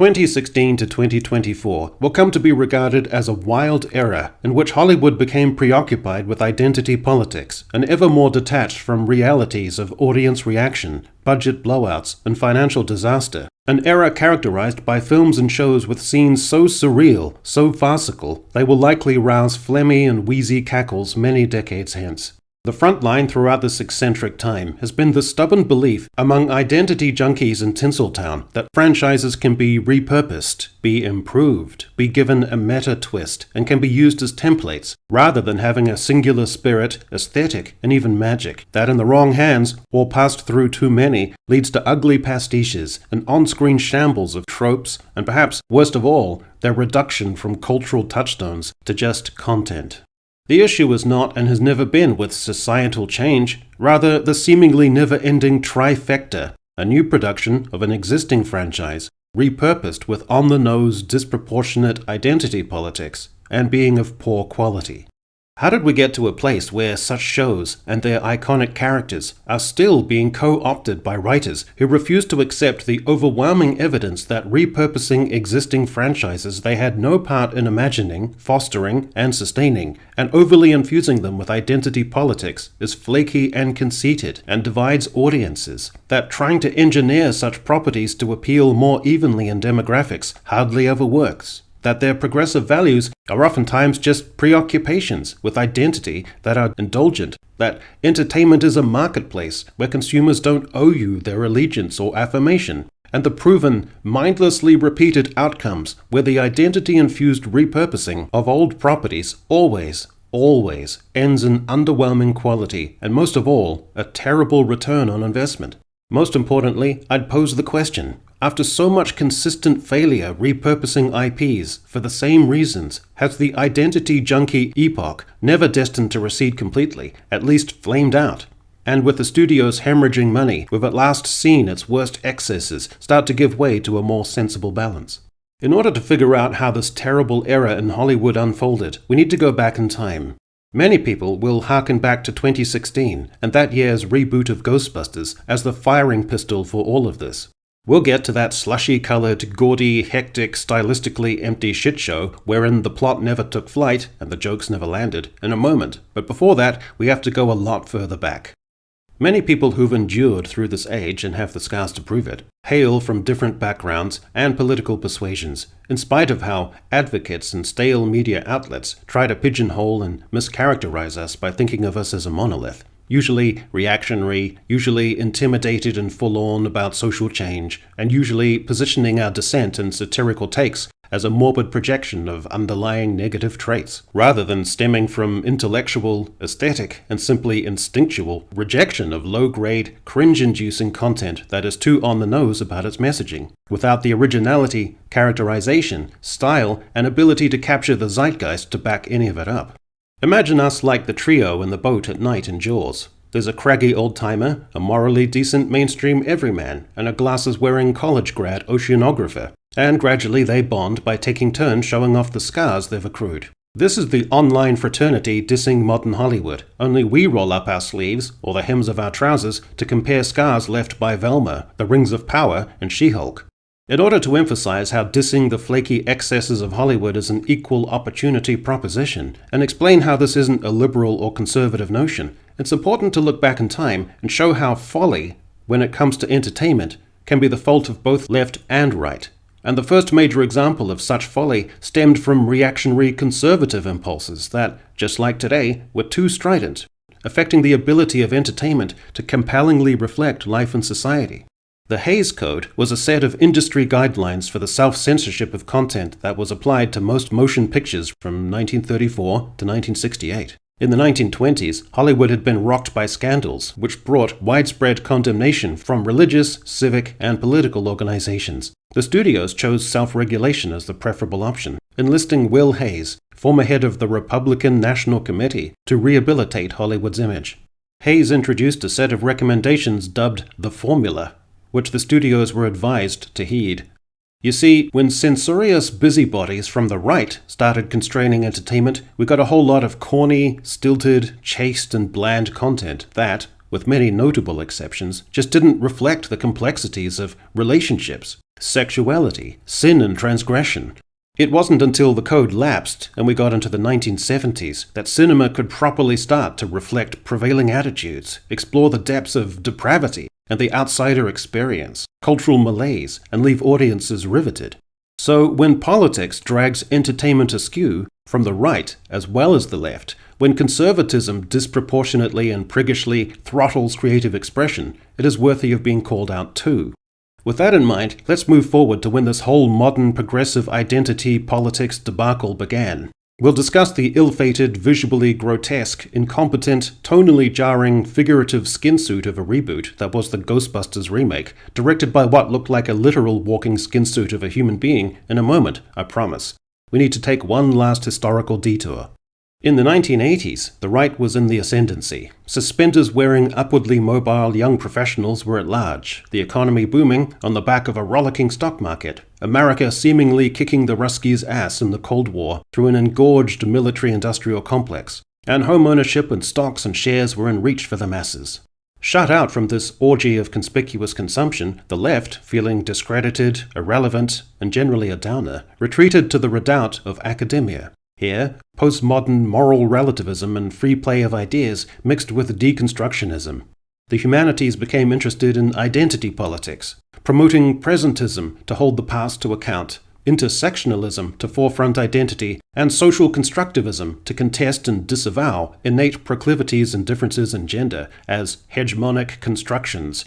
2016 to 2024 will come to be regarded as a wild era in which Hollywood became preoccupied with identity politics and ever more detached from realities of audience reaction, budget blowouts, and financial disaster. An era characterized by films and shows with scenes so surreal, so farcical, they will likely rouse phlegmy and wheezy cackles many decades hence. The front line throughout this eccentric time has been the stubborn belief among identity junkies in Tinseltown that franchises can be repurposed, be improved, be given a meta twist, and can be used as templates, rather than having a singular spirit, aesthetic, and even magic, that in the wrong hands, or passed through too many, leads to ugly pastiches and on-screen shambles of tropes, and perhaps, worst of all, their reduction from cultural touchstones to just content. The issue is not and has never been with societal change, rather the seemingly never-ending trifecta, a new production of an existing franchise, repurposed with on-the-nose disproportionate identity politics, and being of poor quality. How did we get to a place where such shows and their iconic characters are still being co-opted by writers who refuse to accept the overwhelming evidence that repurposing existing franchises they had no part in imagining, fostering, and sustaining, and overly infusing them with identity politics is flaky and conceited and divides audiences, that trying to engineer such properties to appeal more evenly in demographics hardly ever works, that their progressive values are oftentimes just preoccupations with identity that are indulgent, that entertainment is a marketplace where consumers don't owe you their allegiance or affirmation, and the proven, mindlessly repeated outcomes where the identity-infused repurposing of old properties always ends in underwhelming quality and, most of all, a terrible return on investment. Most importantly, I'd pose the question, after so much consistent failure repurposing IPs for the same reasons, has the identity junkie epoch, never destined to recede completely, at least flamed out? And with the studios hemorrhaging money, we've at last seen its worst excesses start to give way to a more sensible balance. In order to figure out how this terrible era in Hollywood unfolded, we need to go back in time. Many people will harken back to 2016 and that year's reboot of Ghostbusters as the firing pistol for all of this. We'll get to that slushy-colored, gaudy, hectic, stylistically empty shitshow wherein the plot never took flight and the jokes never landed in a moment, but before that, we have to go a lot further back. Many people who've endured through this age and have the scars to prove it hail from different backgrounds and political persuasions, in spite of how advocates and stale media outlets try to pigeonhole and mischaracterize us by thinking of us as a monolith. Usually reactionary, usually intimidated and forlorn about social change, and usually positioning our dissent and satirical takes as a morbid projection of underlying negative traits, rather than stemming from intellectual, aesthetic, and simply instinctual rejection of low-grade, cringe-inducing content that is too on the nose about its messaging, without the originality, characterization, style, and ability to capture the zeitgeist to back any of it up. Imagine us like the trio in the boat at night in Jaws. There's a craggy old-timer, a morally decent mainstream everyman, and a glasses-wearing college grad oceanographer, and gradually they bond by taking turns showing off the scars they've accrued. This is the online fraternity dissing modern Hollywood, only we roll up our sleeves, or the hems of our trousers, to compare scars left by Velma, the Rings of Power, and She-Hulk. In order to emphasize how dissing the flaky excesses of Hollywood is an equal opportunity proposition, and explain how this isn't a liberal or conservative notion, it's important to look back in time and show how folly, when it comes to entertainment, can be the fault of both left and right. And the first major example of such folly stemmed from reactionary conservative impulses that, just like today, were too strident, affecting the ability of entertainment to compellingly reflect life and society. The Hays Code was a set of industry guidelines for the self-censorship of content that was applied to most motion pictures from 1934 to 1968. In the 1920s, Hollywood had been rocked by scandals, which brought widespread condemnation from religious, civic, and political organizations. The studios chose self-regulation as the preferable option, enlisting Will Hays, former head of the Republican National Committee, to rehabilitate Hollywood's image. Hays introduced a set of recommendations dubbed the Formula, which the studios were advised to heed. You see, when censorious busybodies from the right started constraining entertainment, we got a whole lot of corny, stilted, chaste, and bland content that, with many notable exceptions, just didn't reflect the complexities of relationships, sexuality, sin and transgression. It wasn't until the code lapsed and we got into the 1970s that cinema could properly start to reflect prevailing attitudes, explore the depths of depravity and the outsider experience, cultural malaise, and leave audiences riveted. So when politics drags entertainment askew, from the right as well as the left, when conservatism disproportionately and priggishly throttles creative expression, it is worthy of being called out too. With that in mind, let's move forward to when this whole modern progressive identity politics debacle began. We'll discuss the ill-fated, visually grotesque, incompetent, tonally jarring, figurative skin suit of a reboot that was the Ghostbusters remake, directed by what looked like a literal walking skin suit of a human being in a moment, I promise. We need to take one last historical detour. In the 1980s, the right was in the ascendancy. Suspenders-wearing, upwardly mobile young professionals were at large, the economy booming on the back of a rollicking stock market, America seemingly kicking the Ruskies' ass in the Cold War through an engorged military-industrial complex, and home ownership and stocks and shares were in reach for the masses. Shut out from this orgy of conspicuous consumption, the left, feeling discredited, irrelevant, and generally a downer, retreated to the redoubt of academia. Here, postmodern moral relativism and free play of ideas mixed with deconstructionism. The humanities became interested in identity politics, promoting presentism to hold the past to account, intersectionalism to forefront identity, and social constructivism to contest and disavow innate proclivities and differences in gender as hegemonic constructions.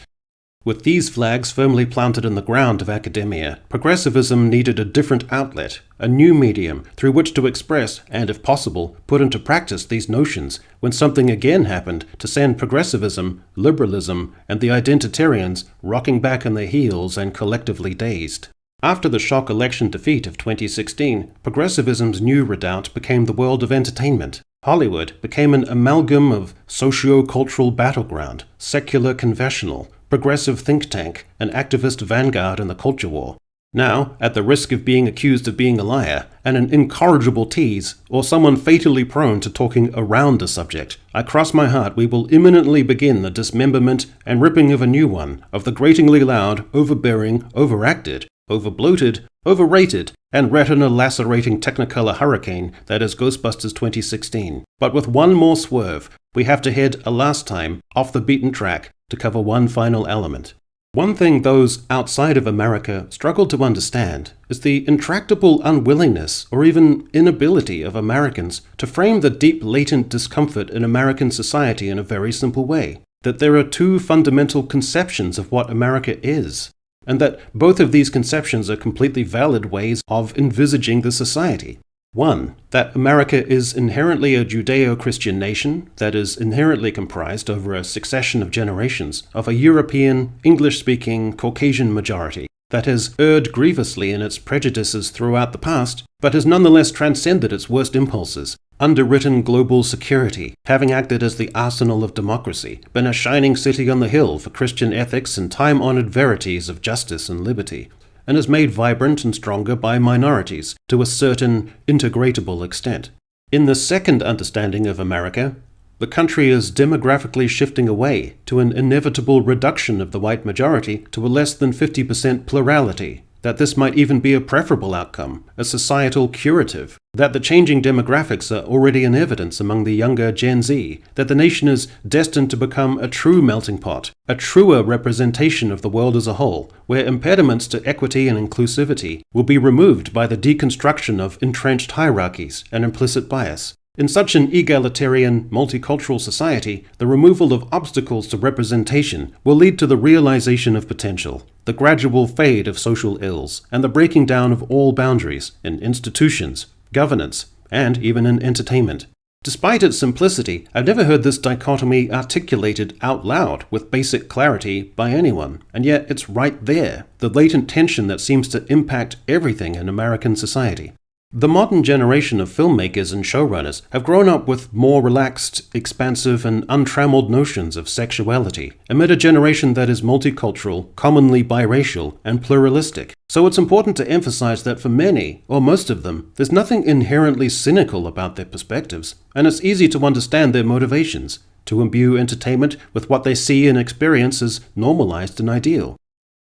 With these flags firmly planted in the ground of academia, progressivism needed a different outlet, a new medium through which to express and, if possible, put into practice these notions when something again happened to send progressivism, liberalism, and the identitarians rocking back on their heels and collectively dazed. After the shock election defeat of 2016, progressivism's new redoubt became the world of entertainment. Hollywood became an amalgam of socio-cultural battleground, secular confessional, progressive think tank, and activist vanguard in the culture war. Now, at the risk of being accused of being a liar, and an incorrigible tease, or someone fatally prone to talking around a subject, I cross my heart we will imminently begin the dismemberment and ripping of a new one, of the gratingly loud, overbearing, overacted, overbloated, overrated, and retina-lacerating Technicolor hurricane that is Ghostbusters 2016. But with one more swerve, we have to head a last time off the beaten track to cover one final element. One thing those outside of America struggle to understand is the intractable unwillingness or even inability of Americans to frame the deep latent discomfort in American society in a very simple way, that there are two fundamental conceptions of what America is, and that both of these conceptions are completely valid ways of envisaging the society. One, that America is inherently a Judeo-Christian nation that is inherently comprised over a succession of generations of a European, English-speaking, Caucasian majority that has erred grievously in its prejudices throughout the past, but has nonetheless transcended its worst impulses, underwritten global security, having acted as the arsenal of democracy, been a shining city on the hill for Christian ethics and time-honored verities of justice and liberty, and is made vibrant and stronger by minorities to a certain integratable extent. In the second understanding of America, the country is demographically shifting away to an inevitable reduction of the white majority to a less than 50% plurality, that this might even be a preferable outcome, a societal curative, that the changing demographics are already in evidence among the younger Gen Z, that the nation is destined to become a true melting pot, a truer representation of the world as a whole, where impediments to equity and inclusivity will be removed by the deconstruction of entrenched hierarchies and implicit bias. In such an egalitarian, multicultural society, the removal of obstacles to representation will lead to the realization of potential, the gradual fade of social ills, and the breaking down of all boundaries in institutions, governance, and even in entertainment. Despite its simplicity, I've never heard this dichotomy articulated out loud with basic clarity by anyone, and yet it's right there, the latent tension that seems to impact everything in American society. The modern generation of filmmakers and showrunners have grown up with more relaxed, expansive, and untrammeled notions of sexuality, amid a generation that is multicultural, commonly biracial, and pluralistic. So it's important to emphasize that for many, or most of them, there's nothing inherently cynical about their perspectives, and it's easy to understand their motivations, to imbue entertainment with what they see and experience as normalized and ideal.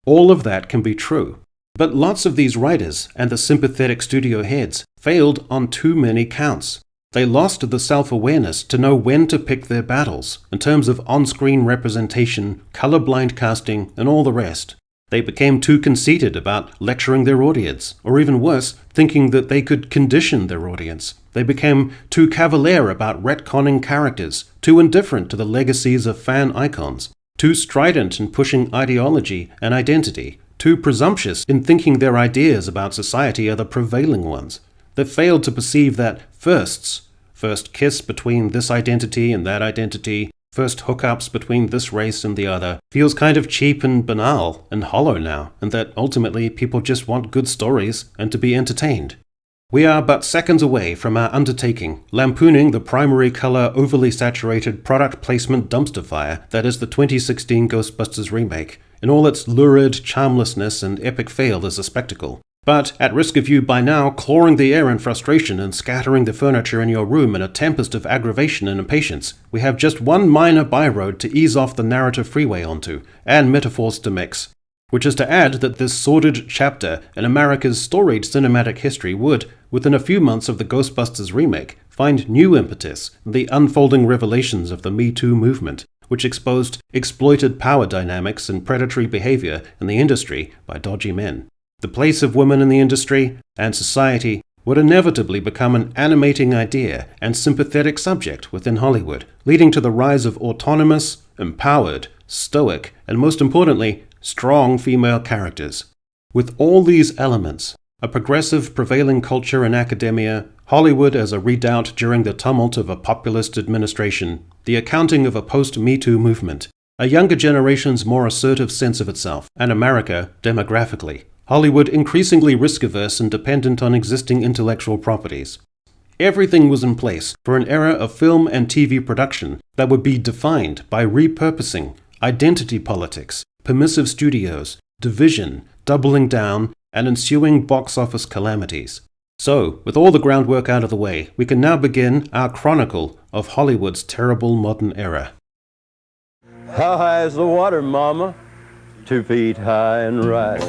All of that can be true. But lots of these writers and the sympathetic studio heads failed on too many counts. They lost the self-awareness to know when to pick their battles in terms of on-screen representation, colorblind casting, and all the rest. They became too conceited about lecturing their audience, or even worse, thinking that they could condition their audience. They became too cavalier about retconning characters, too indifferent to the legacies of fan icons, too strident in pushing ideology and identity, too presumptuous in thinking their ideas about society are the prevailing ones. They failed to perceive that first kiss between this identity and that identity, first hookups between this race and the other, feels kind of cheap and banal and hollow now, and that ultimately people just want good stories and to be entertained. We are but seconds away from our undertaking, lampooning the primary color overly saturated product placement dumpster fire that is the 2016 Ghostbusters remake, in all its lurid charmlessness and epic fail as a spectacle. But, at risk of you by now clawing the air in frustration and scattering the furniture in your room in a tempest of aggravation and impatience, we have just one minor byroad to ease off the narrative freeway onto, and metaphors to mix. Which is to add that this sordid chapter in America's storied cinematic history would, within a few months of the Ghostbusters remake, find new impetus in the unfolding revelations of the Me Too movement, which exposed exploited power dynamics and predatory behavior in the industry by dodgy men. The place of women in the industry and society would inevitably become an animating idea and sympathetic subject within Hollywood, leading to the rise of autonomous, empowered, stoic, and most importantly, strong female characters. With all these elements, a progressive prevailing culture in academia, Hollywood as a redoubt during the tumult of a populist administration, the accounting of a post-Me Too movement, a younger generation's more assertive sense of itself, and America demographically, Hollywood increasingly risk-averse and dependent on existing intellectual properties. Everything was in place for an era of film and TV production that would be defined by repurposing, identity politics, permissive studios, division, doubling down, and ensuing box office calamities. So, with all the groundwork out of the way, we can now begin our chronicle of Hollywood's terrible modern era. How high is the water, Mama? 2 feet high and right.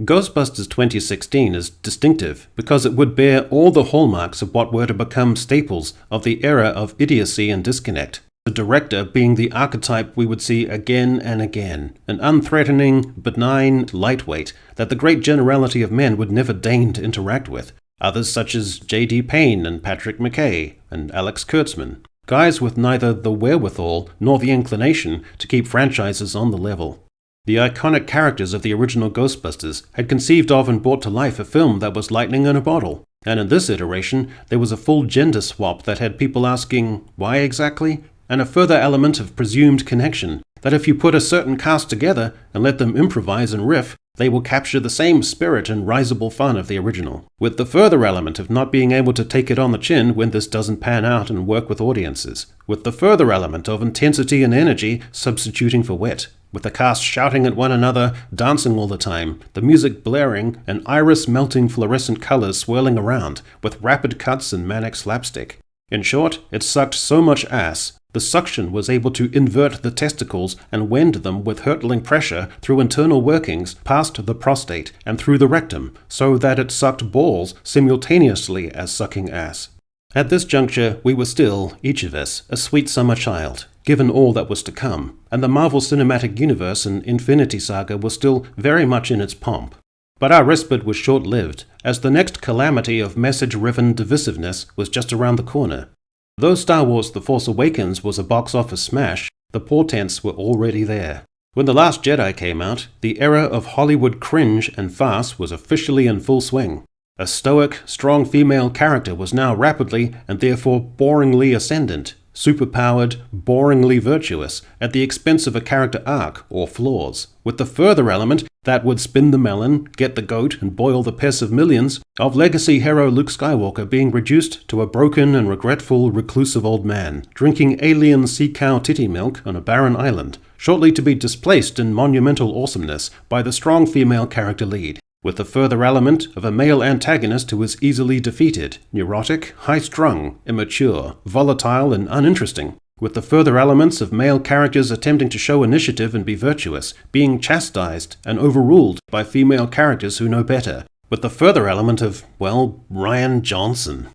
Ghostbusters 2016 is distinctive because it would bear all the hallmarks of what were to become staples of the era of idiocy and disconnect. The director being the archetype we would see again and again, an unthreatening, benign lightweight that the great generality of men would never deign to interact with. Others such as J.D. Payne and Patrick McKay and Alex Kurtzman. Guys with neither the wherewithal nor the inclination to keep franchises on the level. The iconic characters of the original Ghostbusters had conceived of and brought to life a film that was lightning in a bottle. And in this iteration, there was a full gender swap that had people asking, why exactly? And a further element of presumed connection, that if you put a certain cast together and let them improvise and riff, they will capture the same spirit and risible fun of the original, with the further element of not being able to take it on the chin when this doesn't pan out and work with audiences, with the further element of intensity and energy substituting for wit, with the cast shouting at one another, dancing all the time, the music blaring, and iris-melting fluorescent colors swirling around, with rapid cuts and manic slapstick. In short, it sucked so much ass, the suction was able to invert the testicles and wend them with hurtling pressure through internal workings past the prostate and through the rectum, so that it sucked balls simultaneously as sucking ass. At this juncture, we were still, each of us, a sweet summer child, given all that was to come, and the Marvel Cinematic Universe and Infinity Saga was still very much in its pomp. But our respite was short-lived, as the next calamity of message-riven divisiveness was just around the corner. Though Star Wars The Force Awakens was a box office smash, the portents were already there. When The Last Jedi came out, the era of Hollywood cringe and farce was officially in full swing. A stoic, strong female character was now rapidly, and therefore boringly ascendant, superpowered, boringly virtuous, at the expense of a character arc or flaws, with the further element that would spin the melon, get the goat, and boil the piss of millions, of legacy hero Luke Skywalker being reduced to a broken and regretful reclusive old man, drinking alien sea cow titty milk on a barren island, shortly to be displaced in monumental awesomeness by the strong female character lead, with the further element of a male antagonist who was easily defeated, neurotic, high-strung, immature, volatile, and uninteresting, with the further elements of male characters attempting to show initiative and be virtuous, being chastised and overruled by female characters who know better, with the further element of, well, Rian Johnson.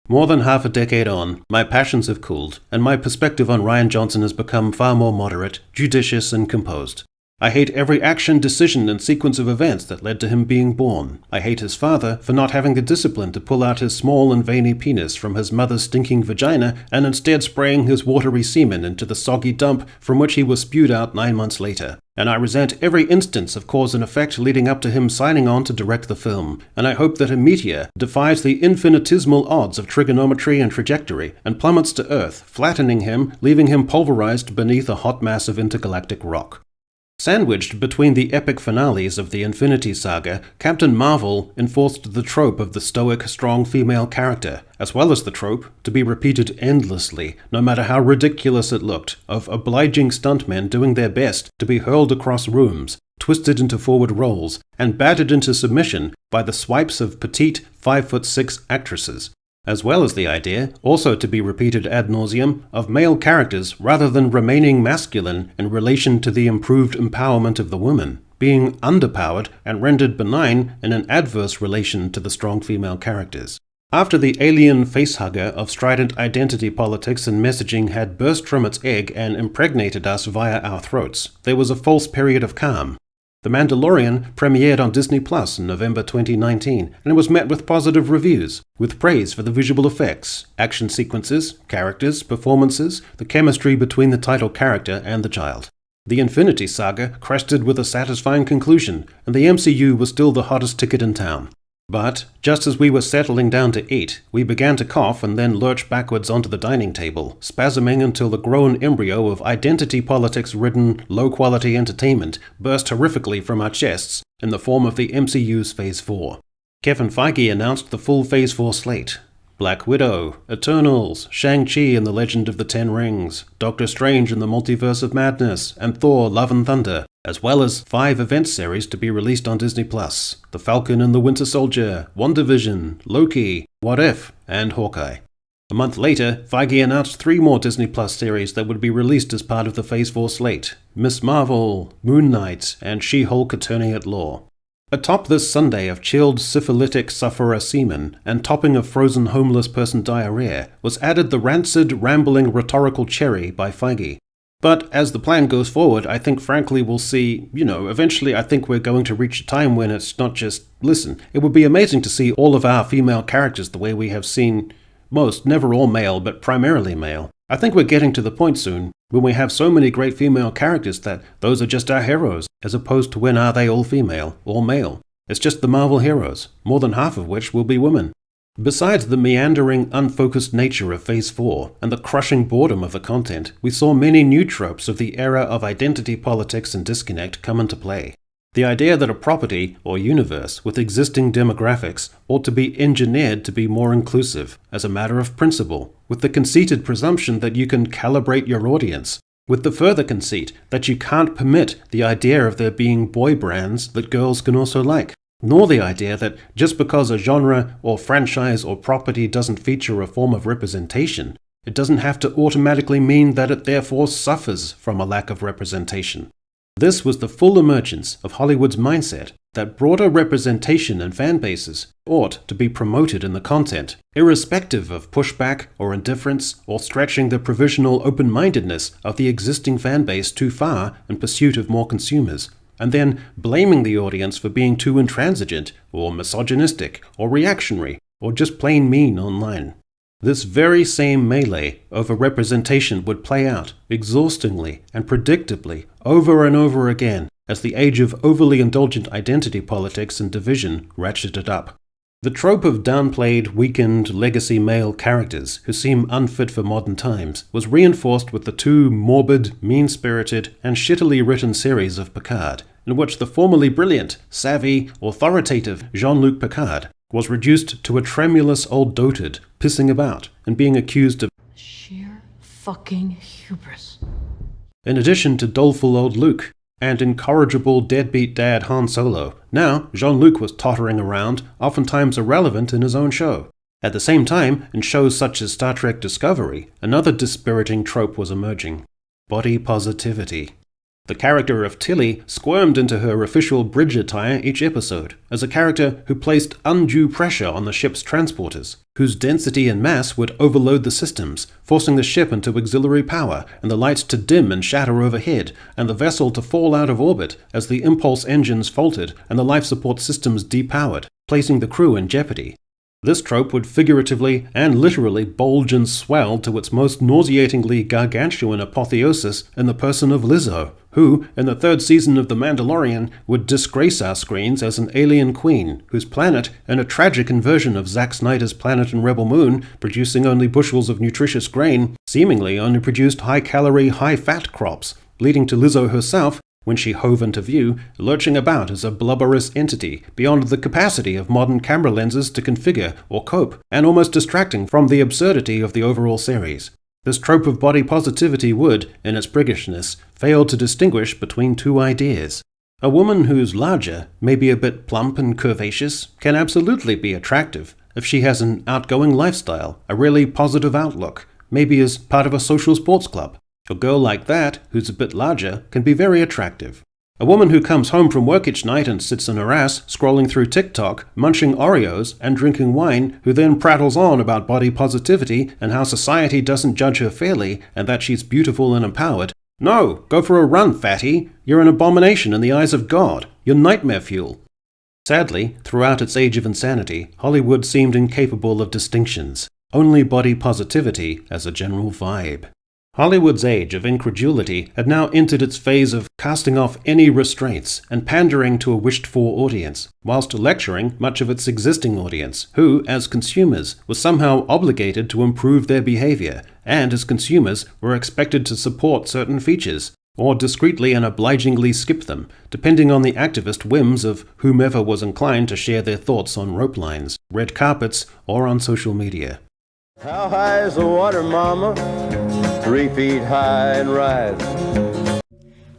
More than half a decade on, my passions have cooled, and my perspective on Rian Johnson has become far more moderate, judicious, and composed. I hate every action, decision, and sequence of events that led to him being born. I hate his father for not having the discipline to pull out his small and veiny penis from his mother's stinking vagina and instead spraying his watery semen into the soggy dump from which he was spewed out 9 months later. And I resent every instance of cause and effect leading up to him signing on to direct the film, and I hope that a meteor defies the infinitesimal odds of trigonometry and trajectory and plummets to Earth, flattening him, leaving him pulverized beneath a hot mass of intergalactic rock. Sandwiched between the epic finales of the Infinity Saga, Captain Marvel enforced the trope of the stoic, strong female character, as well as the trope, to be repeated endlessly, no matter how ridiculous it looked, of obliging stuntmen doing their best to be hurled across rooms, twisted into forward rolls, and battered into submission by the swipes of petite 5'6" actresses, as well as the idea, also to be repeated ad nauseum, of male characters rather than remaining masculine in relation to the improved empowerment of the woman, being underpowered and rendered benign in an adverse relation to the strong female characters. After the alien facehugger of strident identity politics and messaging had burst from its egg and impregnated us via our throats, there was a false period of calm. The Mandalorian premiered on Disney Plus in November 2019 and was met with positive reviews, with praise for the visual effects, action sequences, characters, performances, the chemistry between the title character and the child. The Infinity Saga crested with a satisfying conclusion, and the MCU was still the hottest ticket in town. But, just as we were settling down to eat, we began to cough and then lurch backwards onto the dining table, spasming until the grown embryo of identity politics-ridden, low-quality entertainment burst horrifically from our chests in the form of the MCU's Phase 4. Kevin Feige announced the full Phase 4 slate. Black Widow, Eternals, Shang-Chi and the Legend of the Ten Rings, Doctor Strange and the Multiverse of Madness, and Thor Love and Thunder, as well as 5 event series to be released on Disney+, The Falcon and the Winter Soldier, WandaVision, Loki, What If, and Hawkeye. A month later, Feige announced 3 more Disney Plus series that would be released as part of the Phase 4 slate: Miss Marvel, Moon Knight, and She-Hulk Attorney at Law. Atop this Sunday of chilled syphilitic sufferer semen and topping of frozen homeless person diarrhea was added the rancid, rambling rhetorical cherry by Feige. But as the plan goes forward, I think frankly we'll see, eventually I think we're going to reach a time when it's not just, listen, it would be amazing to see all of our female characters the way we have seen most, never all male, but primarily male. I think we're getting to the point soon when we have so many great female characters that those are just our heroes, as opposed to when are they all female, or male. It's just the Marvel heroes, more than half of which will be women. Besides the meandering, unfocused nature of Phase 4 and the crushing boredom of the content, we saw many new tropes of the era of identity politics and disconnect come into play. The idea that a property or universe with existing demographics ought to be engineered to be more inclusive as a matter of principle, with the conceited presumption that you can calibrate your audience, with the further conceit that you can't permit the idea of there being boy brands that girls can also like, nor the idea that just because a genre or franchise or property doesn't feature a form of representation, it doesn't have to automatically mean that it therefore suffers from a lack of representation. This was the full emergence of Hollywood's mindset that broader representation and fan bases ought to be promoted in the content, irrespective of pushback or indifference or stretching the provisional open-mindedness of the existing fan base too far in pursuit of more consumers, and then blaming the audience for being too intransigent or misogynistic or reactionary or just plain mean online. This very same melee over representation would play out exhaustingly and predictably over and over again as the age of overly indulgent identity politics and division ratcheted up. The trope of downplayed, weakened, legacy male characters who seem unfit for modern times was reinforced with the 2 morbid, mean-spirited, and shittily written series of Picard, in which the formerly brilliant, savvy, authoritative Jean-Luc Picard was reduced to a tremulous old dotard, pissing about and being accused of sheer fucking hubris. In addition to doleful old Luke and incorrigible deadbeat dad Han Solo, now Jean-Luc was tottering around, oftentimes irrelevant in his own show. At the same time, in shows such as Star Trek Discovery, another dispiriting trope was emerging: body positivity. The character of Tilly squirmed into her official bridge attire each episode, as a character who placed undue pressure on the ship's transporters, whose density and mass would overload the systems, forcing the ship into auxiliary power, and the lights to dim and shatter overhead, and the vessel to fall out of orbit as the impulse engines faltered and the life support systems depowered, placing the crew in jeopardy. This trope would figuratively and literally bulge and swell to its most nauseatingly gargantuan apotheosis in the person of Lizzo, who, in the third season of The Mandalorian, would disgrace our screens as an alien queen, whose planet, in a tragic inversion of Zack Snyder's Planet and Rebel Moon, producing only bushels of nutritious grain, seemingly only produced high-calorie, high-fat crops, leading to Lizzo herself, when she hove into view, lurching about as a blubberous entity, beyond the capacity of modern camera lenses to configure or cope, and almost distracting from the absurdity of the overall series. This trope of body positivity would, in its priggishness, fail to distinguish between two ideas. A woman who's larger, maybe a bit plump and curvaceous, can absolutely be attractive if she has an outgoing lifestyle, a really positive outlook, maybe as part of a social sports club. A girl like that, who's a bit larger, can be very attractive. A woman who comes home from work each night and sits on her ass, scrolling through TikTok, munching Oreos, and drinking wine, who then prattles on about body positivity and how society doesn't judge her fairly and that she's beautiful and empowered. No, go for a run, fatty. You're an abomination in the eyes of God. You're nightmare fuel. Sadly, throughout its age of insanity, Hollywood seemed incapable of distinctions. Only body positivity as a general vibe. Hollywood's age of incredulity had now entered its phase of casting off any restraints and pandering to a wished-for audience, whilst lecturing much of its existing audience, who, as consumers, were somehow obligated to improve their behavior, and as consumers were expected to support certain features, or discreetly and obligingly skip them, depending on the activist whims of whomever was inclined to share their thoughts on rope lines, red carpets, or on social media. How high is the water, mama? 3 feet high and rise.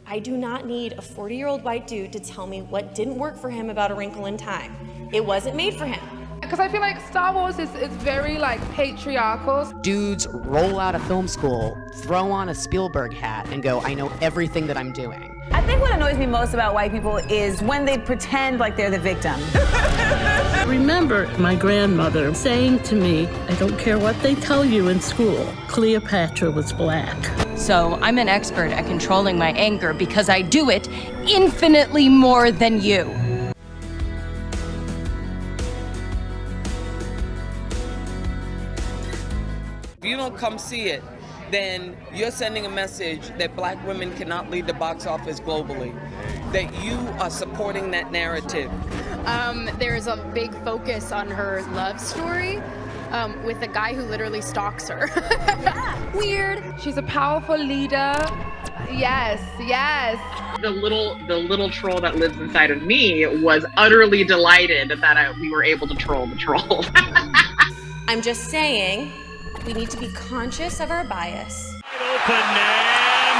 I do not need a 40-year-old white dude to tell me what didn't work for him about A Wrinkle in Time. It wasn't made for him. Because I feel like Star Wars is very patriarchal. Dudes roll out of film school, throw on a Spielberg hat, and go, I know everything that I'm doing. I think what annoys me most about white people is when they pretend like they're the victim. Remember my grandmother saying to me, I don't care what they tell you in school, Cleopatra was black. So I'm an expert at controlling my anger because I do it infinitely more than you. If you don't come see it, then you're sending a message that black women cannot lead the box office globally, that you are supporting that narrative. There's a big focus on her love story with a guy who literally stalks her. Weird. She's a powerful leader. Yes. The little troll that lives inside of me was utterly delighted that we were able to troll the troll. I'm just saying, we need to be conscious of our bias. Open and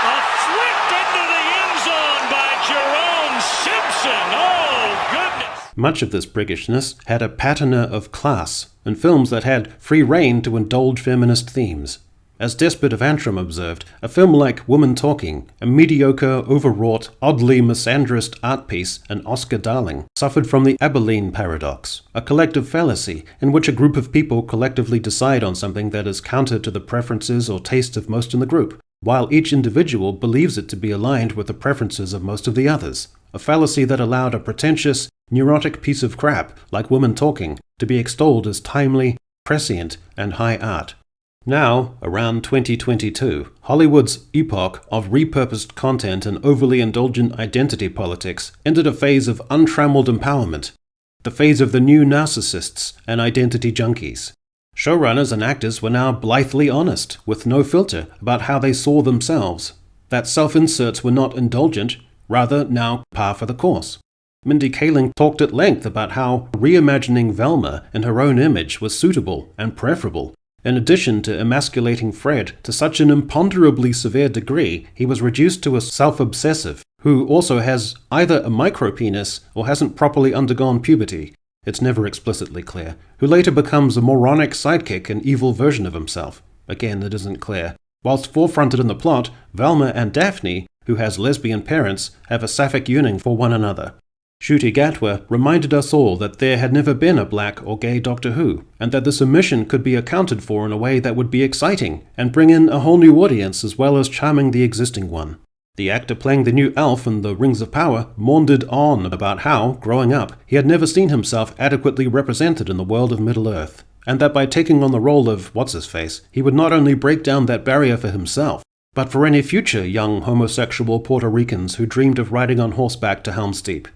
a flick into the end zone by Jerome Simpson. Oh, goodness. Much of this priggishness had a patina of class, and films that had free rein to indulge feminist themes. As Despot of Antrim observed, a film like Woman Talking, a mediocre, overwrought, oddly misandrist art piece and Oscar darling, suffered from the Abilene paradox, a collective fallacy in which a group of people collectively decide on something that is counter to the preferences or tastes of most in the group, while each individual believes it to be aligned with the preferences of most of the others, a fallacy that allowed a pretentious, neurotic piece of crap like Woman Talking to be extolled as timely, prescient, and high art. Now, around 2022, Hollywood's epoch of repurposed content and overly indulgent identity politics entered a phase of untrammeled empowerment, the phase of the new narcissists and identity junkies. Showrunners and actors were now blithely honest, with no filter, about how they saw themselves. That self-inserts were not indulgent, rather now par for the course. Mindy Kaling talked at length about how reimagining Velma in her own image was suitable and preferable, in addition to emasculating Fred to such an imponderably severe degree he was reduced to a self-obsessive, who also has either a micropenis or hasn't properly undergone puberty. it's never explicitly clear, who later becomes a moronic sidekick and evil version of himself. Again, it isn't clear. Whilst forefronted in the plot, Velma and Daphne, who has lesbian parents, have a sapphic yearning for one another. Ncuti Gatwa reminded us all that there had never been a black or gay Doctor Who, and that this omission could be accounted for in a way that would be exciting, and bring in a whole new audience as well as charming the existing one. The actor playing the new elf in The Rings of Power maundered on about how, growing up, he had never seen himself adequately represented in the world of Middle-earth, and that by taking on the role of What's-His-Face, he would not only break down that barrier for himself, but for any future young homosexual Puerto Ricans who dreamed of riding on horseback to Helm's Deep.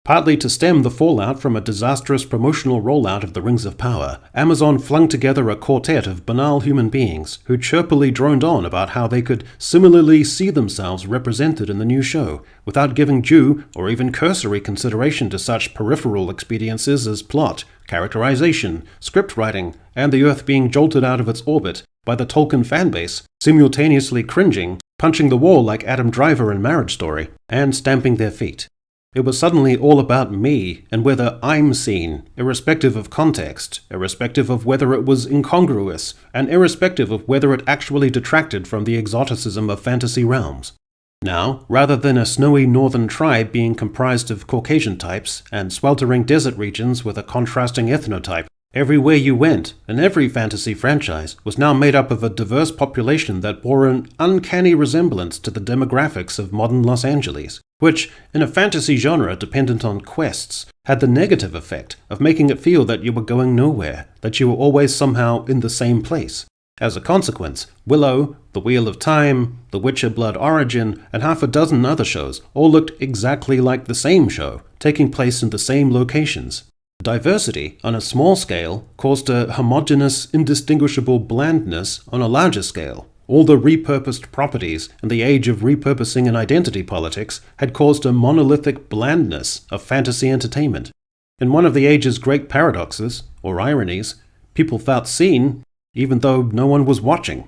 Partly to stem the fallout from a disastrous promotional rollout of The Rings of Power, Amazon flung together a quartet of banal human beings who chirpily droned on about how they could similarly see themselves represented in the new show, without giving due or even cursory consideration to such peripheral expediencies as plot, characterization, script writing, and the Earth being jolted out of its orbit by the Tolkien fanbase, simultaneously cringing, punching the wall like Adam Driver in Marriage Story, and stamping their feet. It was suddenly all about me and whether I'm seen, irrespective of context, irrespective of whether it was incongruous, and irrespective of whether it actually detracted from the exoticism of fantasy realms. Now, rather than a snowy northern tribe being comprised of Caucasian types and sweltering desert regions with a contrasting ethnotype, everywhere you went, and every fantasy franchise was now made up of a diverse population that bore an uncanny resemblance to the demographics of modern Los Angeles, which, in a fantasy genre dependent on quests, had the negative effect of making it feel that you were going nowhere, that you were always somehow in the same place. As a consequence, Willow, The Wheel of Time, The Witcher Blood Origin, and half a dozen other shows all looked exactly like the same show, taking place in the same locations. Diversity on a small scale caused a homogeneous, indistinguishable blandness on a larger scale. All the repurposed properties in the age of repurposing and identity politics had caused a monolithic blandness of fantasy entertainment. In one of the age's great paradoxes, or ironies, people felt seen even though no one was watching.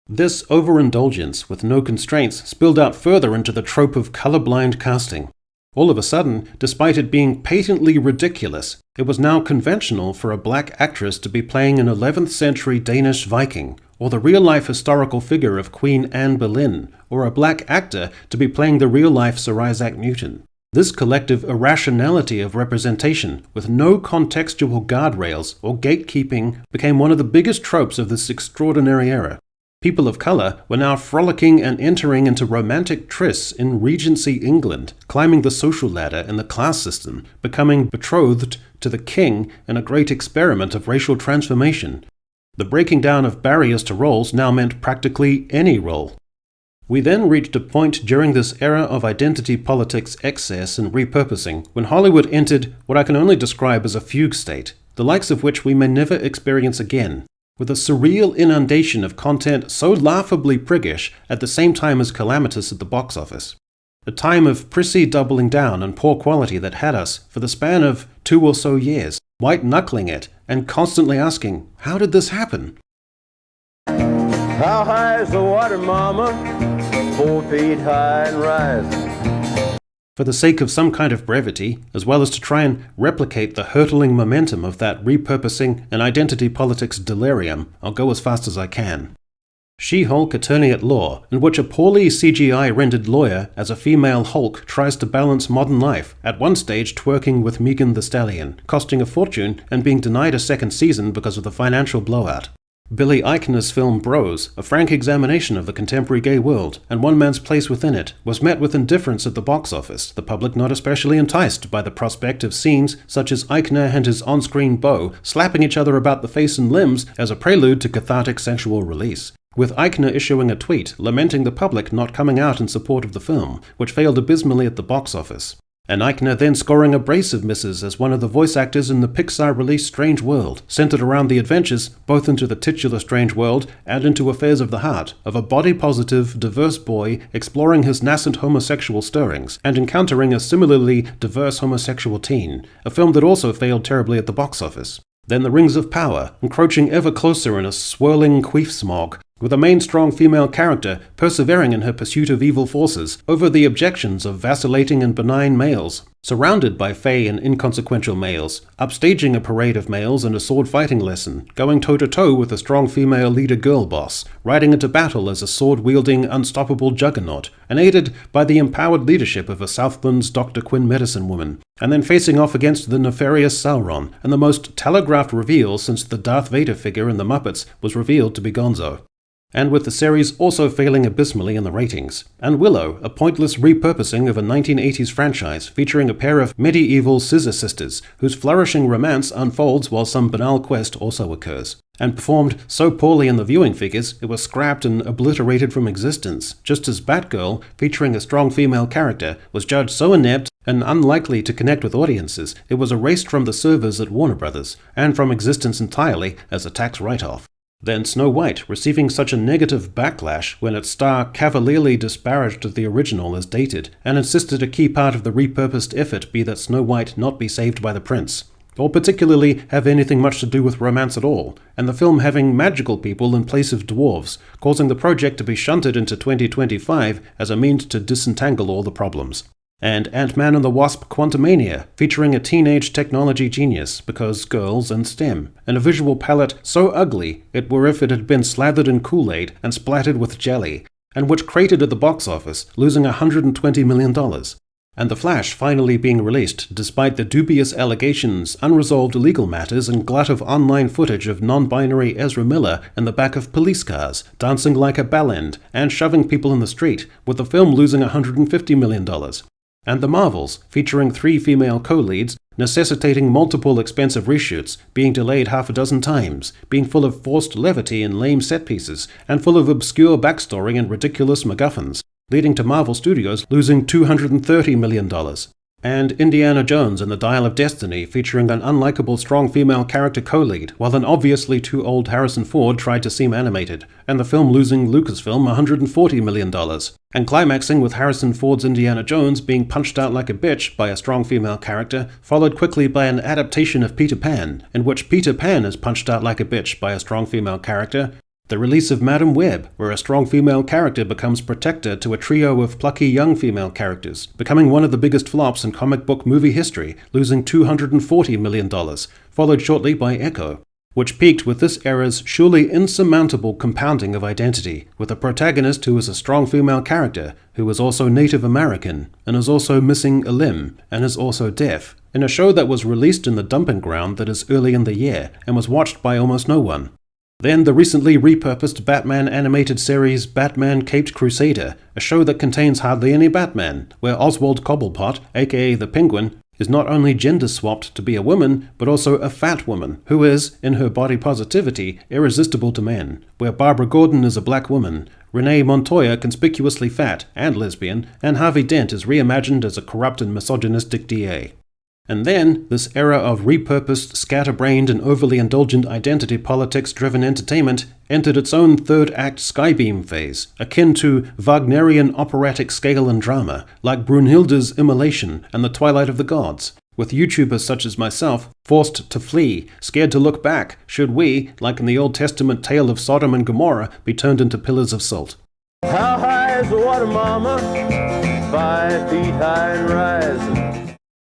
This overindulgence with no constraints spilled out further into the trope of colorblind casting. All of a sudden, despite it being patently ridiculous, it was now conventional for a black actress to be playing an 11th century Danish Viking, or the real-life historical figure of Queen Anne Boleyn, or a black actor to be playing the real-life Sir Isaac Newton. This collective irrationality of representation, with no contextual guardrails or gatekeeping, became one of the biggest tropes of this extraordinary era. People of colour were now frolicking and entering into romantic trysts in Regency England, climbing the social ladder in the class system, becoming betrothed to the king in a great experiment of racial transformation. The breaking down of barriers to roles now meant practically any role. We then reached a point during this era of identity politics excess and repurposing when Hollywood entered what I can only describe as a fugue state, the likes of which we may never experience again, with a surreal inundation of content so laughably priggish at the same time as calamitous at the box office. A time of prissy doubling down and poor quality that had us, for the span of 2 or so years, white-knuckling it and constantly asking, how did this happen? How high is the water, mama? 4 feet high and rising. For the sake of some kind of brevity, as well as to try and replicate the hurtling momentum of that repurposing and identity politics delirium, I'll go as fast as I can. She-Hulk Attorney at Law, in which a poorly CGI-rendered lawyer as a female Hulk tries to balance modern life, at one stage twerking with Megan Thee Stallion, costing a fortune and being denied a second season because of the financial blowout. Billy Eichner's film Bros, a frank examination of the contemporary gay world and one man's place within it, was met with indifference at the box office, the public not especially enticed by the prospect of scenes such as Eichner and his on-screen beau slapping each other about the face and limbs as a prelude to cathartic sexual release, with Eichner issuing a tweet lamenting the public not coming out in support of the film, which failed abysmally at the box office. And Eichner then scoring a brace of misses as one of the voice actors in the Pixar-released Strange World, centered around the adventures, both into the titular Strange World and into affairs of the heart, of a body-positive, diverse boy exploring his nascent homosexual stirrings and encountering a similarly diverse homosexual teen, a film that also failed terribly at the box office. Then The Rings of Power, encroaching ever closer in a swirling queef smog, with a main strong female character persevering in her pursuit of evil forces over the objections of vacillating and benign males, surrounded by fey and inconsequential males, upstaging a parade of males and a sword-fighting lesson, going toe-to-toe with a strong female leader girl boss, riding into battle as a sword-wielding, unstoppable juggernaut, and aided by the empowered leadership of a Southland's Dr. Quinn medicine woman, and then facing off against the nefarious Sauron, and the most telegraphed reveal since the Darth Vader figure in The Muppets was revealed to be Gonzo. And with the series also failing abysmally in the ratings. And Willow, a pointless repurposing of a 1980s franchise featuring a pair of medieval scissor sisters whose flourishing romance unfolds while some banal quest also occurs. And performed so poorly in the viewing figures, it was scrapped and obliterated from existence, just as Batgirl, featuring a strong female character, was judged so inept and unlikely to connect with audiences, it was erased from the servers at Warner Brothers, and from existence entirely as a tax write-off. Then Snow White, receiving such a negative backlash when its star cavalierly disparaged the original as dated, and insisted a key part of the repurposed effort be that Snow White not be saved by the prince, or particularly have anything much to do with romance at all, and the film having magical people in place of dwarves, causing the project to be shunted into 2025 as a means to disentangle all the problems. And Ant-Man and the Wasp: Quantumania, featuring a teenage technology genius, because girls and STEM, and a visual palette so ugly it were if it had been slathered in Kool-Aid and splattered with jelly, and which cratered at the box office, losing $120 million. And The Flash finally being released, despite the dubious allegations, unresolved legal matters, and glut of online footage of non-binary Ezra Miller in the back of police cars, dancing like a bellend, and shoving people in the street, with the film losing $150 million. And The Marvels, featuring 3 female co-leads, necessitating multiple expensive reshoots, being delayed half a dozen times, being full of forced levity and lame set pieces, and full of obscure backstory and ridiculous MacGuffins, leading to Marvel Studios losing $230 million. And Indiana Jones and the Dial of Destiny, featuring an unlikable strong female character co-lead, while an obviously too old Harrison Ford tried to seem animated, and the film losing Lucasfilm $140 million, and climaxing with Harrison Ford's Indiana Jones being punched out like a bitch by a strong female character, followed quickly by an adaptation of Peter Pan, in which Peter Pan is punched out like a bitch by a strong female character, the release of Madam Web, where a strong female character becomes protector to a trio of plucky young female characters, becoming one of the biggest flops in comic book movie history, losing $240 million, followed shortly by Echo, which peaked with this era's surely insurmountable compounding of identity, with a protagonist who is a strong female character, who is also Native American, and is also missing a limb, and is also deaf, in a show that was released in the dumping ground that is early in the year, and was watched by almost no one. Then the recently repurposed Batman animated series Batman Caped Crusader, a show that contains hardly any Batman, where Oswald Cobblepot, aka the Penguin, is not only gender-swapped to be a woman, but also a fat woman, who is, in her body positivity, irresistible to men, where Barbara Gordon is a black woman, Renee Montoya conspicuously fat and lesbian, and Harvey Dent is reimagined as a corrupt and misogynistic DA. And then, this era of repurposed, scatterbrained, and overly indulgent identity politics-driven entertainment entered its own third-act Skybeam phase, akin to Wagnerian operatic scale and drama, like Brunhilde's Immolation and The Twilight of the Gods, with YouTubers such as myself forced to flee, scared to look back, should we, like in the Old Testament tale of Sodom and Gomorrah, be turned into pillars of salt. How high is the water, mama? 5 feet high and rising.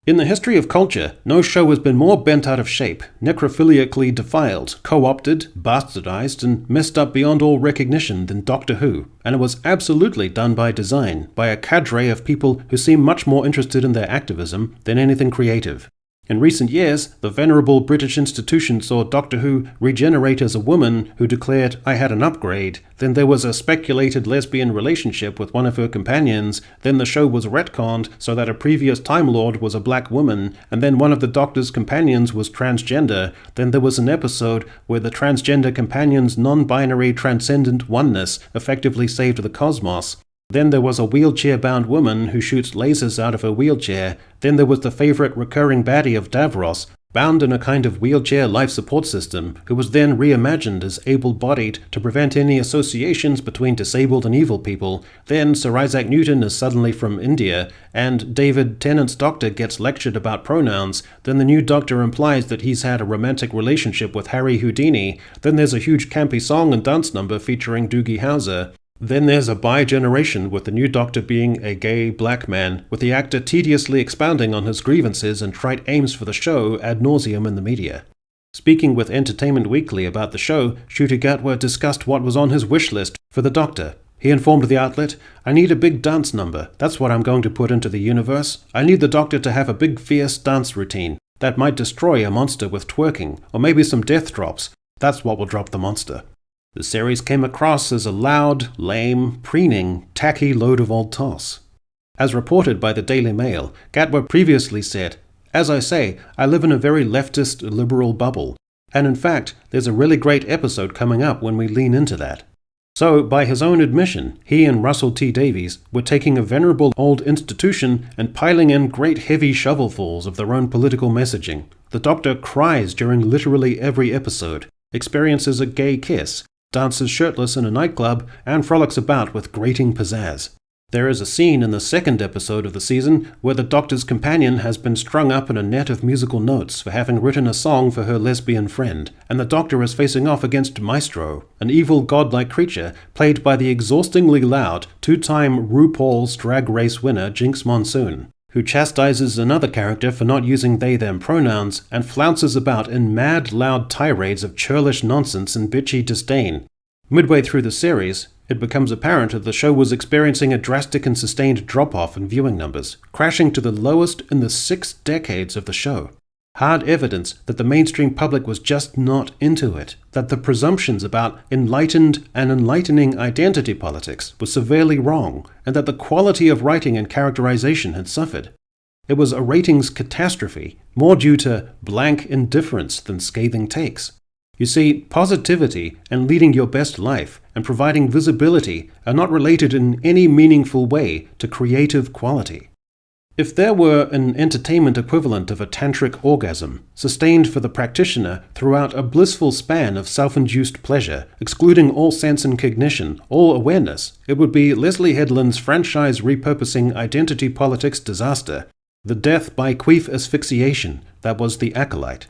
In the history of culture, no show has been more bent out of shape, necrophiliacally defiled, co-opted, bastardized, and messed up beyond all recognition than Doctor Who, and it was absolutely done by design, by a cadre of people who seem much more interested in their activism than anything creative. In recent years, the venerable British institution saw Doctor Who regenerate as a woman who declared, "I had an upgrade." Then there was a speculated lesbian relationship with one of her companions. Then the show was retconned so that a previous Time Lord was a black woman, and then one of the Doctor's companions was transgender. Then there was an episode where the transgender companion's non-binary transcendent oneness effectively saved the cosmos. Then there was a wheelchair-bound woman who shoots lasers out of her wheelchair. Then there was the favorite recurring baddie of Davros, bound in a kind of wheelchair life support system, who was then reimagined as able-bodied to prevent any associations between disabled and evil people. Then Sir Isaac Newton is suddenly from India, and David Tennant's doctor gets lectured about pronouns. Then the new doctor implies that he's had a romantic relationship with Harry Houdini. Then there's a huge campy song and dance number featuring Doogie Howser. Then there's a bi-generation, with the new doctor being a gay black man, with the actor tediously expounding on his grievances and trite aims for the show ad nauseum in the media. Speaking with Entertainment Weekly about the show, Ncuti Gatwa discussed what was on his wish list for the doctor. He informed the outlet, "I need a big dance number. That's what I'm going to put into the universe. I need the doctor to have a big fierce dance routine. That might destroy a monster with twerking, or maybe some death drops. That's what will drop the monster." The series came across as a loud, lame, preening, tacky load of old toss. As reported by the Daily Mail, Gatwa previously said, "As I say, I live in a very leftist, liberal bubble. And in fact, there's a really great episode coming up when we lean into that." So, by his own admission, he and Russell T Davies were taking a venerable old institution and piling in great heavy shovelfuls of their own political messaging. The Doctor cries during literally every episode, experiences a gay kiss, dances shirtless in a nightclub, and frolics about with grating pizzazz. There is a scene in the second episode of the season where the Doctor's companion has been strung up in a net of musical notes for having written a song for her lesbian friend, and the Doctor is facing off against Maestro, an evil godlike creature played by the exhaustingly loud two-time RuPaul's Drag Race winner Jinx Monsoon, who chastises another character for not using they-them pronouns and flounces about in mad, loud tirades of churlish nonsense and bitchy disdain. Midway through the series, it becomes apparent that the show was experiencing a drastic and sustained drop-off in viewing numbers, crashing to the lowest in the 6 decades of the show. Hard evidence that the mainstream public was just not into it, that the presumptions about enlightened and enlightening identity politics were severely wrong, and that the quality of writing and characterization had suffered. It was a ratings catastrophe, more due to blank indifference than scathing takes. You see, positivity and leading your best life and providing visibility are not related in any meaningful way to creative quality. If there were an entertainment equivalent of a tantric orgasm, sustained for the practitioner throughout a blissful span of self-induced pleasure, excluding all sense and cognition, all awareness, it would be Leslie Headland's franchise repurposing identity politics disaster, the death by queef asphyxiation that was The Acolyte.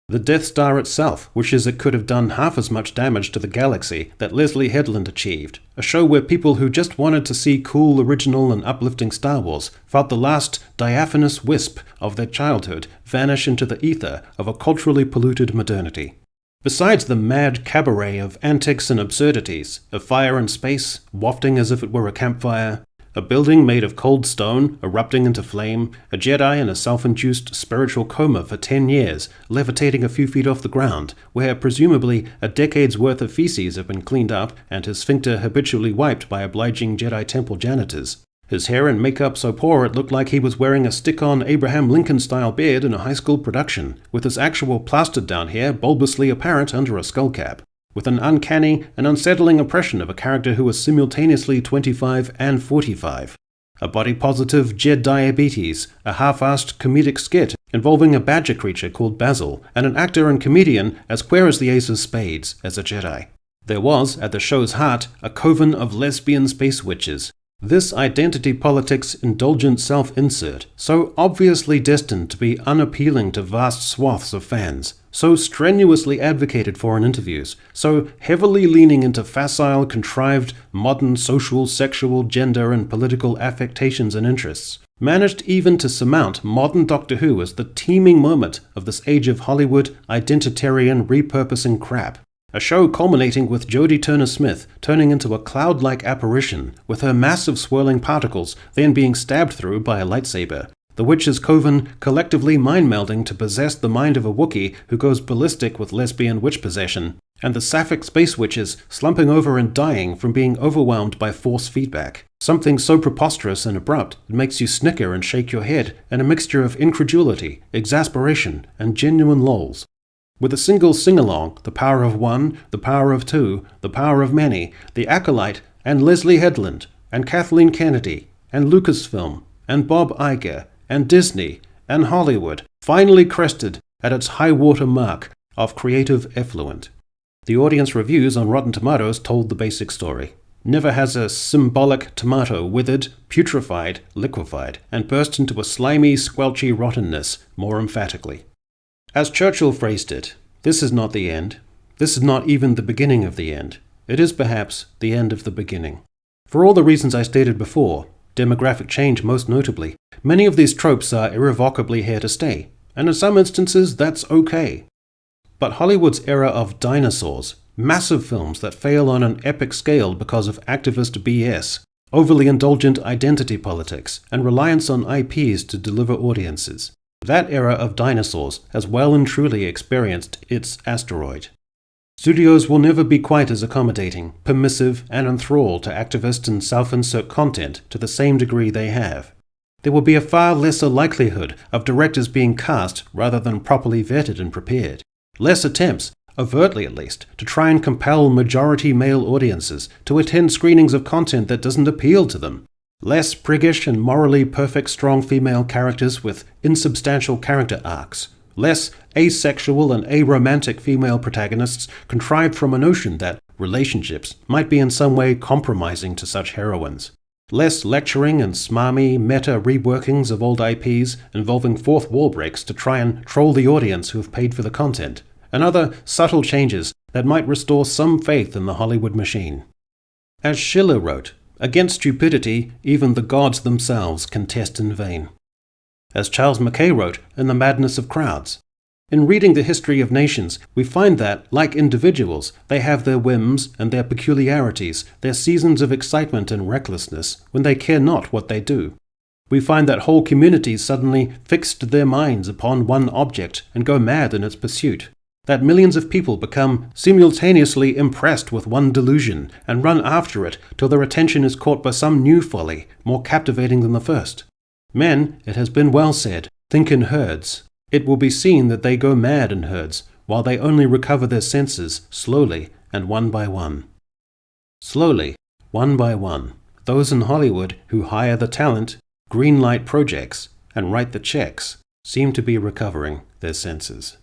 The Death Star itself wishes it could have done half as much damage to the galaxy that Leslie Headland achieved, a show where people who just wanted to see cool, original and uplifting Star Wars felt the last diaphanous wisp of their childhood vanish into the ether of a culturally polluted modernity. Besides the mad cabaret of antics and absurdities, a fire in space, wafting as if it were a campfire, a building made of cold stone, erupting into flame, a Jedi in a self-induced spiritual coma for 10 years, levitating a few feet off the ground, where presumably a decade's worth of feces have been cleaned up and his sphincter habitually wiped by obliging Jedi temple janitors. His hair and makeup so poor it looked like he was wearing a stick-on Abraham Lincoln-style beard in a high school production, with his actual plastered-down hair bulbously apparent under a skullcap, with an uncanny and unsettling impression of a character who was simultaneously 25 and 45. A body-positive Jedi diabetes, a half-assed comedic skit involving a badger creature called Basil, and an actor and comedian as queer as the ace of spades as a Jedi. There was, at the show's heart, a coven of lesbian space witches. This identity politics indulgent self-insert, so obviously destined to be unappealing to vast swaths of fans, so strenuously advocated for in interviews, so heavily leaning into facile, contrived, modern social, sexual, gender and political affectations and interests, managed even to surmount modern Doctor Who as the teeming moment of this age of Hollywood identitarian repurposing crap. A show culminating with Jodie Turner-Smith turning into a cloud-like apparition, with her massive swirling particles then being stabbed through by a lightsaber. The witches' coven collectively mind-melding to possess the mind of a Wookiee who goes ballistic with lesbian witch possession, and the sapphic space witches slumping over and dying from being overwhelmed by force feedback. Something so preposterous and abrupt it makes you snicker and shake your head in a mixture of incredulity, exasperation, and genuine lols. With a single sing-along, The Power of One, The Power of Two, The Power of Many, The Acolyte, and Leslie Headland, and Kathleen Kennedy, and Lucasfilm, and Bob Iger, and Disney, and Hollywood finally crested at its high-water mark of creative effluent. The audience reviews on Rotten Tomatoes told the basic story. Never has a symbolic tomato withered, putrefied, liquefied, and burst into a slimy, squelchy rottenness more emphatically. As Churchill phrased it, this is not the end. This is not even the beginning of the end. It is perhaps the end of the beginning. For all the reasons I stated before, demographic change most notably, many of these tropes are irrevocably here to stay, and in some instances that's okay. But Hollywood's era of dinosaurs, massive films that fail on an epic scale because of activist BS, overly indulgent identity politics, and reliance on IPs to deliver audiences, that era of dinosaurs has well and truly experienced its asteroid. Studios will never be quite as accommodating, permissive, and enthralled to activist and self-insert content to the same degree they have. There will be a far lesser likelihood of directors being cast rather than properly vetted and prepared. Less attempts, overtly at least, to try and compel majority male audiences to attend screenings of content that doesn't appeal to them. Less priggish and morally perfect strong female characters with insubstantial character arcs. Less asexual and aromantic female protagonists contrived from a notion that relationships might be in some way compromising to such heroines. Less lecturing and smarmy meta reworkings of old IPs involving fourth wall breaks to try and troll the audience who have paid for the content, and other subtle changes that might restore some faith in the Hollywood machine. As Schiller wrote, "Against stupidity, even the gods themselves contest in vain." As Charles Mackay wrote in The Madness of Crowds, in reading the history of nations, we find that, like individuals, they have their whims and their peculiarities, their seasons of excitement and recklessness, when they care not what they do. We find that whole communities suddenly fixed their minds upon one object and go mad in its pursuit. That millions of people become simultaneously impressed with one delusion and run after it till their attention is caught by some new folly, more captivating than the first. Men, it has been well said, think in herds. It will be seen that they go mad in herds, while they only recover their senses slowly and one by one. Slowly, one by one, those in Hollywood who hire the talent, greenlight projects, and write the checks seem to be recovering their senses.